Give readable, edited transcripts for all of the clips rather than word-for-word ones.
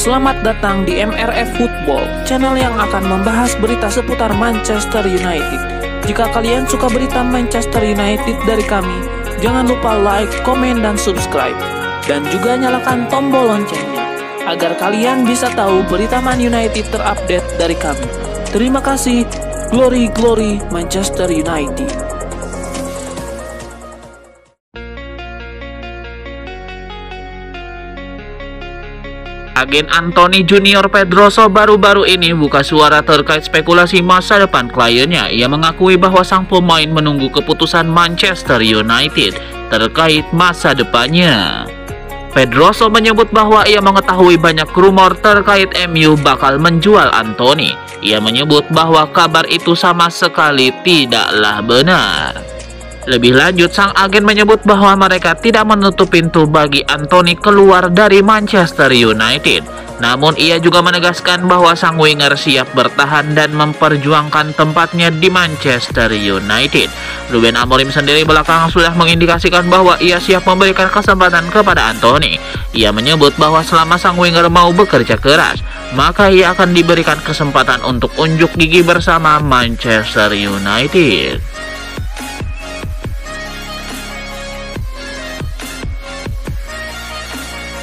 Selamat datang di MRF Football, channel yang akan membahas berita seputar Manchester United. Jika kalian suka berita Manchester United dari kami, jangan lupa like, komen, dan subscribe. Dan juga nyalakan tombol loncengnya, agar kalian bisa tahu berita Man United terupdate dari kami. Terima kasih, Glory Glory Manchester United. Agen Anthony Junior Pedroso baru-baru ini buka suara terkait spekulasi masa depan kliennya. Ia mengakui bahwa sang pemain menunggu keputusan Manchester United terkait masa depannya. Pedroso menyebut bahwa ia mengetahui banyak rumor terkait MU bakal menjual Anthony. Ia menyebut bahwa kabar itu sama sekali tidaklah benar. Lebih lanjut, sang agen menyebut bahwa mereka tidak menutup pintu bagi Anthony keluar dari Manchester United. Namun ia juga menegaskan bahwa sang winger siap bertahan dan memperjuangkan tempatnya di Manchester United. Ruben Amorim sendiri belakangan sudah mengindikasikan bahwa ia siap memberikan kesempatan kepada Anthony. Ia menyebut bahwa selama sang winger mau bekerja keras, maka ia akan diberikan kesempatan untuk unjuk gigi bersama Manchester United.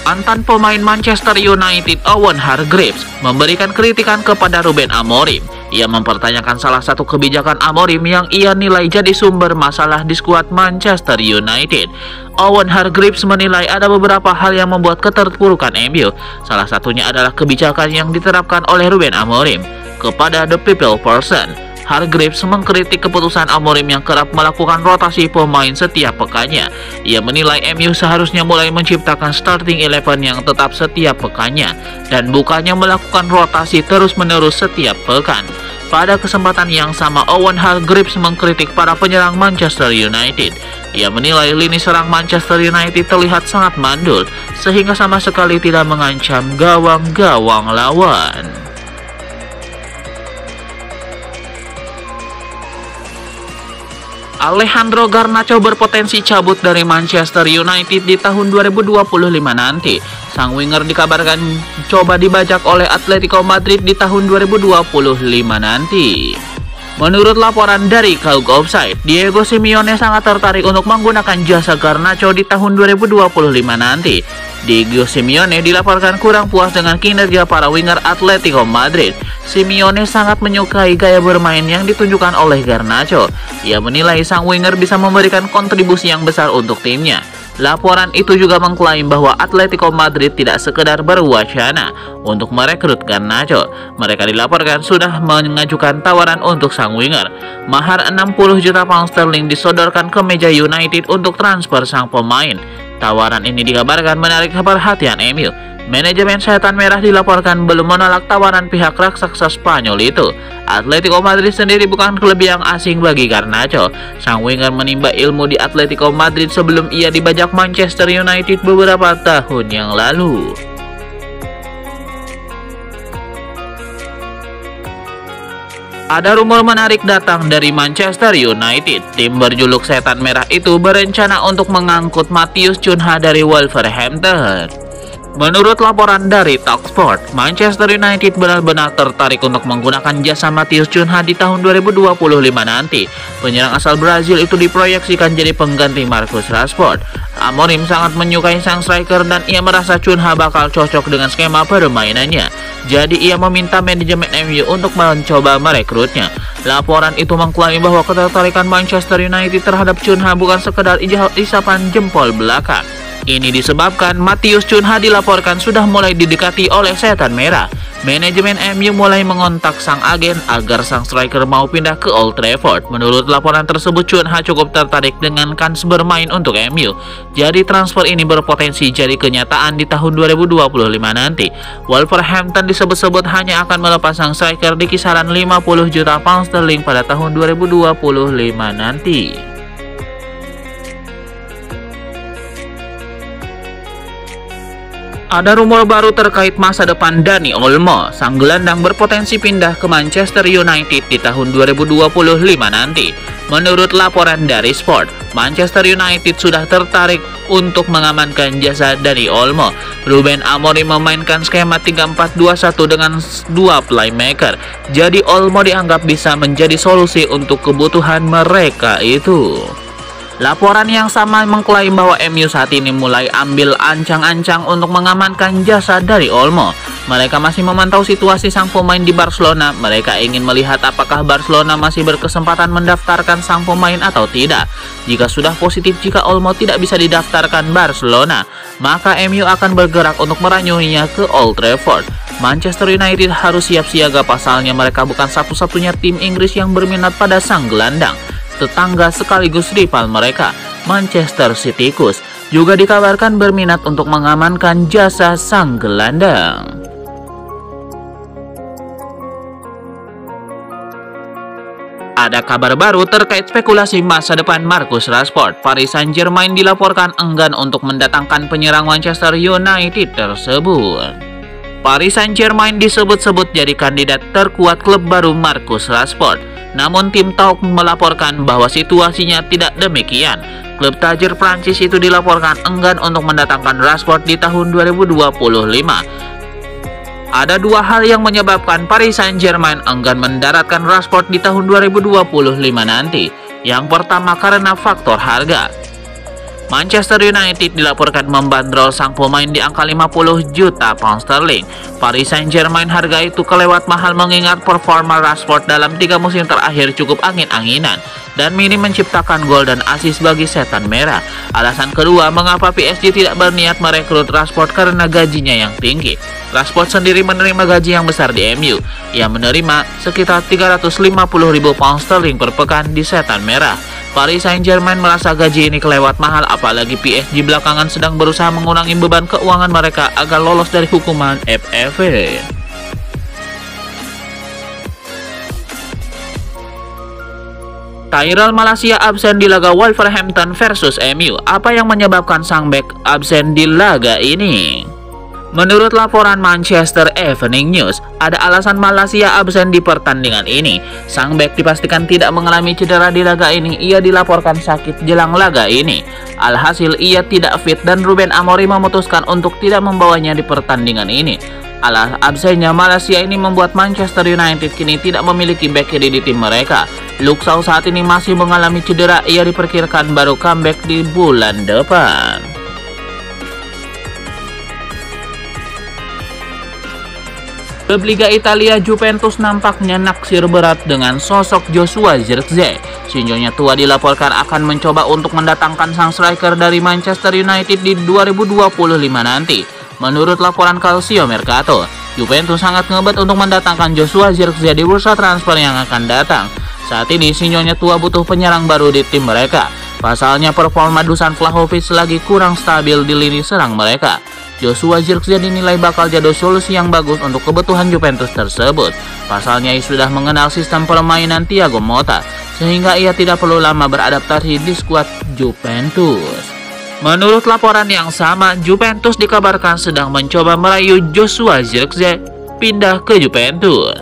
Mantan pemain Manchester United Owen Hargreaves memberikan kritikan kepada Ruben Amorim. Ia mempertanyakan salah satu kebijakan Amorim yang ia nilai jadi sumber masalah di skuad Manchester United. Owen Hargreaves menilai ada beberapa hal yang membuat keterpurukan MU. Salah satunya adalah kebijakan yang diterapkan oleh Ruben Amorim kepada The People Person. Hargreaves mengkritik keputusan Amorim yang kerap melakukan rotasi pemain setiap pekannya. Ia menilai MU seharusnya mulai menciptakan starting 11 yang tetap setiap pekannya dan bukannya melakukan rotasi terus-menerus setiap pekan. Pada kesempatan yang sama, Owen Hargreaves mengkritik para penyerang Manchester United. Ia menilai lini serang Manchester United terlihat sangat mandul sehingga sama sekali tidak mengancam gawang-gawang lawan. Alejandro Garnacho berpotensi cabut dari Manchester United di tahun 2025 nanti. Sang winger dikabarkan coba dibajak oleh Atletico Madrid di tahun 2025 nanti. Menurut laporan dari Kaug Offside, Diego Simeone sangat tertarik untuk menggunakan jasa Garnacho di tahun 2025 nanti. Diego Simeone dilaporkan kurang puas dengan kinerja para winger Atletico Madrid. Simeone sangat menyukai gaya bermain yang ditunjukkan oleh Garnacho. Ia menilai sang winger bisa memberikan kontribusi yang besar untuk timnya. Laporan itu juga mengklaim bahwa Atletico Madrid tidak sekedar berwacana untuk merekrut Garnacho. Mereka dilaporkan sudah mengajukan tawaran untuk sang winger. Mahar 60 juta pound sterling disodorkan ke meja United untuk transfer sang pemain. Tawaran ini dikabarkan menarik perhatian MU. Manajemen Setan Merah dilaporkan belum menolak tawaran pihak raksasa Spanyol itu. Atletico Madrid sendiri bukan klub yang asing bagi Garnacho. Sang winger menimba ilmu di Atletico Madrid sebelum ia dibajak Manchester United beberapa tahun yang lalu. Ada rumor menarik datang dari Manchester United. Tim berjuluk Setan Merah itu berencana untuk mengangkut Matheus Cunha dari Wolverhampton. Menurut laporan dari Talksport, Manchester United benar-benar tertarik untuk menggunakan jasa Matheus Cunha di tahun 2025 nanti. Penyerang asal Brazil itu diproyeksikan jadi pengganti Marcus Rashford. Amorim sangat menyukai sang striker dan ia merasa Cunha bakal cocok dengan skema permainannya. Jadi ia meminta manajemen MU untuk mencoba merekrutnya. Laporan itu mengklaim bahwa ketertarikan Manchester United terhadap Cunha bukan sekedar isapan jempol belaka. Ini disebabkan Matheus Cunha dilaporkan sudah mulai didekati oleh Setan Merah. Manajemen MU mulai mengontak sang agen agar sang striker mau pindah ke Old Trafford. Menurut laporan tersebut, Cunha cukup tertarik dengan kans bermain untuk MU. Jadi transfer ini berpotensi jadi kenyataan di tahun 2025 nanti. Wolverhampton disebut-sebut hanya akan melepas sang striker di kisaran 50 juta pound sterling pada tahun 2025 nanti. Ada rumor baru terkait masa depan Dani Olmo. Sang gelandang berpotensi pindah ke Manchester United di tahun 2025 nanti. Menurut laporan dari Sport, Manchester United sudah tertarik untuk mengamankan jasa Dani Olmo. Ruben Amorim memainkan skema 3-4-2-1 dengan 2 playmaker. Jadi Olmo dianggap bisa menjadi solusi untuk kebutuhan mereka itu. Laporan yang sama mengklaim bahwa MU saat ini mulai ambil ancang-ancang untuk mengamankan jasa dari Olmo. Mereka masih memantau situasi sang pemain di Barcelona. Mereka ingin melihat apakah Barcelona masih berkesempatan mendaftarkan sang pemain atau tidak. Jika sudah positif jika Olmo tidak bisa didaftarkan Barcelona, maka MU akan bergerak untuk meranyuinya ke Old Trafford. Manchester United harus siap siaga, pasalnya mereka bukan satu-satunya tim Inggris yang berminat pada sang gelandang. Tetangga sekaligus rival mereka, Manchester City juga dikabarkan berminat untuk mengamankan jasa sang gelandang. Ada kabar baru terkait spekulasi masa depan Marcus Rashford. Paris Saint-Germain dilaporkan enggan untuk mendatangkan penyerang Manchester United tersebut. Paris Saint-Germain disebut-sebut jadi kandidat terkuat klub baru Marcus Rashford. Namun tim Talk melaporkan bahwa situasinya tidak demikian. Klub tajir Prancis itu dilaporkan enggan untuk mendatangkan Rashford di tahun 2025. Ada 2 hal yang menyebabkan Paris Saint-Germain enggan mendaratkan Rashford di tahun 2025 nanti. Yang pertama karena faktor harga. Manchester United dilaporkan membandrol sang pemain di angka 50 juta pound sterling. Paris Saint-Germain harga itu kelewat mahal mengingat performa Rashford dalam 3 musim terakhir cukup angin-anginan dan minim menciptakan gol dan assist bagi setan merah. Alasan kedua mengapa PSG tidak berniat merekrut Rashford karena gajinya yang tinggi. Rashford sendiri menerima gaji yang besar di MU. Ia menerima sekitar 350.000 pound sterling per pekan di setan merah. Paris Saint-Germain merasa gaji ini kelewat mahal, apalagi PSG belakangan sedang berusaha mengurangi beban keuangan mereka agar lolos dari hukuman FFP. Tyrell Malacia absen di laga Wolverhampton versus MU. Apa yang menyebabkan sang bek absen di laga ini? Menurut laporan Manchester Evening News, ada alasan Malacia absen di pertandingan ini. Sang bek dipastikan tidak mengalami cedera di laga ini. Ia dilaporkan sakit jelang laga ini. Alhasil ia tidak fit dan Ruben Amorim memutuskan untuk tidak membawanya di pertandingan ini. Absennya Malacia ini membuat Manchester United kini tidak memiliki bek kiri di tim mereka. Luke Shaw saat ini masih mengalami cedera. Ia diperkirakan baru comeback di bulan depan. Klub Liga Italia Juventus nampaknya naksir berat dengan sosok Joshua Zirkzee. Sinyonya tua dilaporkan akan mencoba untuk mendatangkan sang striker dari Manchester United di 2025 nanti. Menurut laporan Calcio Mercato, Juventus sangat ngebet untuk mendatangkan Joshua Zirkzee di bursa transfer yang akan datang. Saat ini sinyonya tua butuh penyerang baru di tim mereka. Pasalnya performa Dusan Vlahovic lagi kurang stabil di lini serang mereka. Joshua Zirkzee dinilai bakal jadi solusi yang bagus untuk kebutuhan Juventus tersebut. Pasalnya ia sudah mengenal sistem permainan Thiago Motta, sehingga ia tidak perlu lama beradaptasi di skuad Juventus. Menurut laporan yang sama, Juventus dikabarkan sedang mencoba merayu Joshua Zirkzee pindah ke Juventus.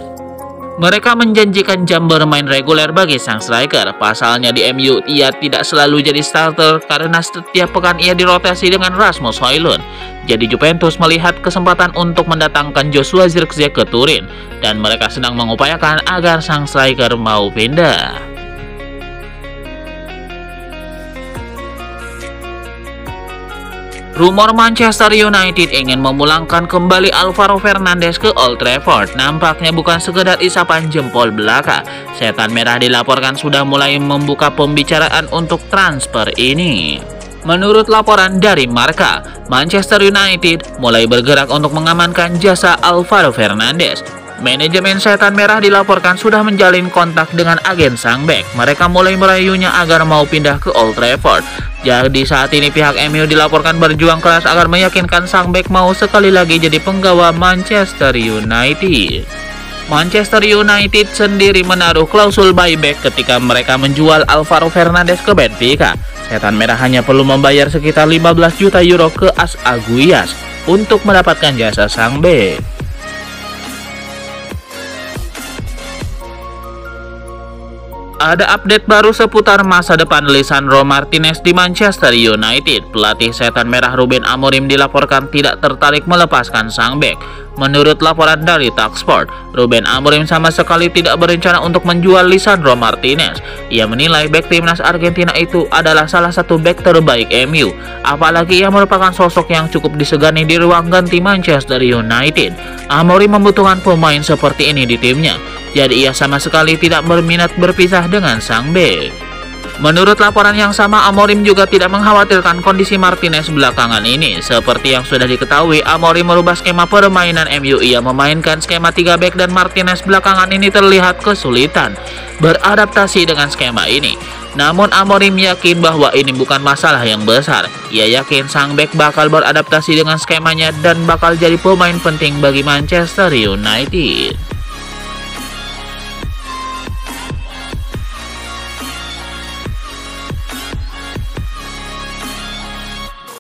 Mereka menjanjikan jam bermain reguler bagi sang striker. Pasalnya di MU ia tidak selalu jadi starter karena setiap pekan ia dirotasi dengan Rasmus Højlund. Jadi Juventus melihat kesempatan untuk mendatangkan Joshua Zirkzee ke Turin dan mereka sedang mengupayakan agar sang striker mau pindah. Rumor Manchester United ingin memulangkan kembali Alvaro Fernandes ke Old Trafford nampaknya bukan sekedar isapan jempol belaka. Setan merah dilaporkan sudah mulai membuka pembicaraan untuk transfer ini. Menurut laporan dari Marca, Manchester United mulai bergerak untuk mengamankan jasa Alvaro Fernandes. Manajemen Setan Merah dilaporkan sudah menjalin kontak dengan agen sang bek. Mereka mulai merayunya agar mau pindah ke Old Trafford. Jadi saat ini pihak MU dilaporkan berjuang keras agar meyakinkan sang bek mau sekali lagi jadi penggawa Manchester United. Manchester United sendiri menaruh klausul buyback ketika mereka menjual Alvaro Fernandes ke Benfica. Setan Merah hanya perlu membayar sekitar 15 juta euro ke AS Aguias untuk mendapatkan jasa sang bek. Ada update baru seputar masa depan Lisandro Martinez di Manchester United. Pelatih setan merah Ruben Amorim dilaporkan tidak tertarik melepaskan sang bek. Menurut laporan dari Talksport, Ruben Amorim sama sekali tidak berencana untuk menjual Lisandro Martinez. Ia menilai bek timnas Argentina itu adalah salah satu bek terbaik MU. Apalagi ia merupakan sosok yang cukup disegani di ruang ganti Manchester United. Amorim membutuhkan pemain seperti ini di timnya. Jadi ia sama sekali tidak berminat berpisah dengan sang bek. Menurut laporan yang sama, Amorim juga tidak mengkhawatirkan kondisi Martinez belakangan ini. Seperti yang sudah diketahui, Amorim merubah skema permainan MU. Ia memainkan skema 3 bek dan Martinez belakangan ini terlihat kesulitan beradaptasi dengan skema ini. Namun Amorim yakin bahwa ini bukan masalah yang besar. Ia yakin sang bek bakal beradaptasi dengan skemanya dan bakal jadi pemain penting bagi Manchester United.